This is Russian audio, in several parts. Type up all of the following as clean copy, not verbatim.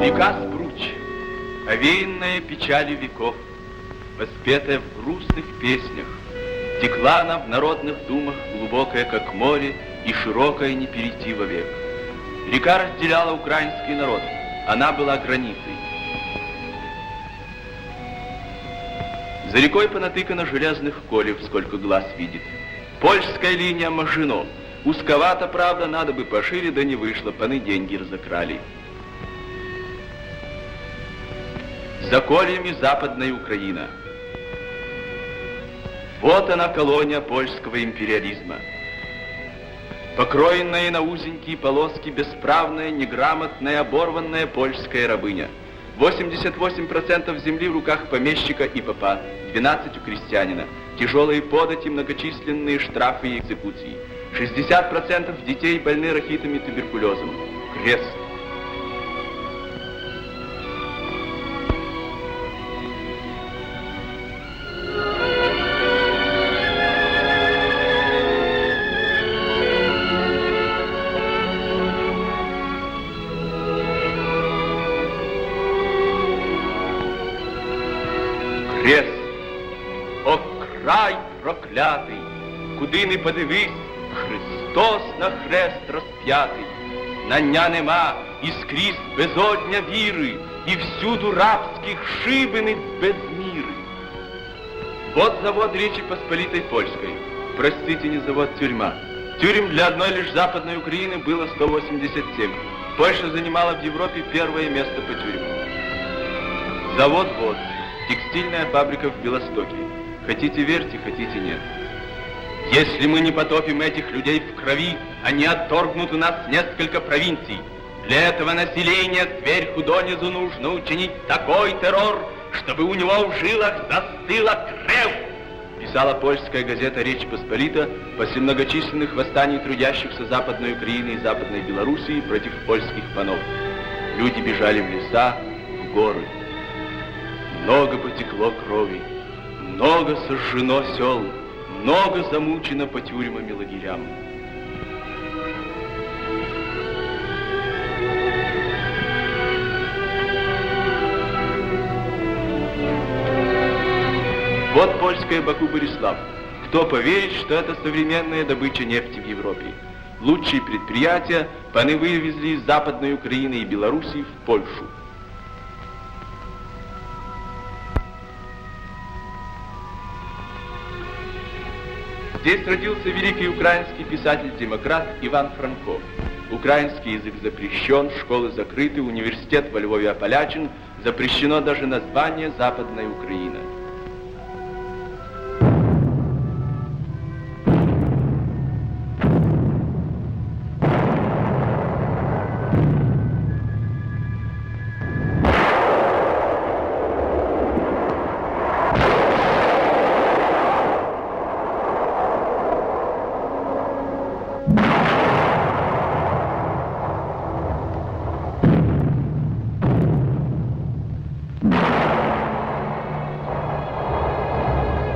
Река Спруч, овеянная печалью веков, воспетая в грустных песнях, текла она в народных думах, глубокая, как море, и широкая, не перейти вовек. Река разделяла украинский народ, она была границей. За рекой понатыкано железных колев, сколько глаз видит. Польская линия Мажино. Узковато, правда, надо бы пошире, да не вышло, паны деньги разокрали. За кольями Западная Украина. Вот она, колония польского империализма. Покроенная на узенькие полоски, бесправная, неграмотная, оборванная польская рабыня. 88% земли в руках помещика и попа, 12% у крестьянина. Тяжелые подати, многочисленные штрафы и экзекуции. 60% детей больны рахитом и туберкулезом. Крест. Крест. О, край проклятий, куди не подивись, Христос на хрест розп'ятий. Знання нема, і скрізь безодня віри, і всюду рабських шибениць без міри. Вот завод Речи Посполитой Польской. Простите, не завод, тюрьма. Тюрем для одной лишь Западной Украины было 187. Польша занимала в Европе первое место по тюрьмам. Завод вот. Текстильная фабрика в Белостоке. Хотите верьте, хотите нет. Если мы не потопим этих людей в крови, они отторгнут у нас несколько провинций. Для этого населения сверху донизу нужно учинить такой террор, чтобы у него в жилах застыла кровь. Писала польская газета «Речь Посполита» после многочисленных восстаний трудящихся Западной Украины и Западной Белоруссии против польских панов. Люди бежали в леса, в горы. Много потекло крови, много сожжено сел, много замучено по тюрьмам и лагерям. Вот польская Баку-Борислав. Кто поверит, что это современная добыча нефти в Европе? Лучшие предприятия паны вывезли из Западной Украины и Белоруссии в Польшу. Здесь родился великий украинский писатель-демократ Иван Франко. Украинский язык запрещен, школы закрыты, университет во Львове ополячен, запрещено даже название Западная Украина.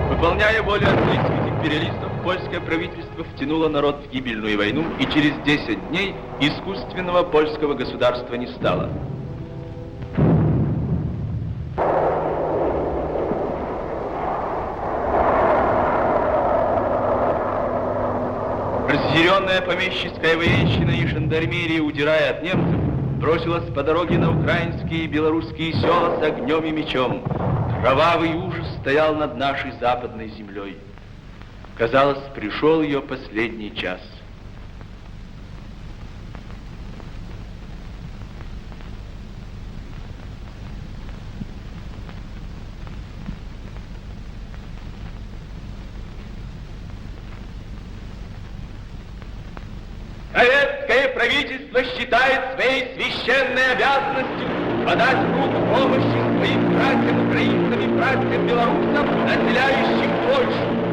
Выполняя волю английских империалистов, польское правительство втянуло народ в гибельную войну, и через 10 дней искусственного польского государства не стало. Разъяренная помещическая военщина и жандармерия, удирая от немцев, бросилась по дороге на украинские и белорусские села с огнем и мечом. Кровавый ужас стоял над нашей западной землей. Казалось, пришел ее последний час. Советское правительство считает своей священной обязанностью подать руку помощи своим братьям-украинцам и братьям-белорусам, населяющим Польшу.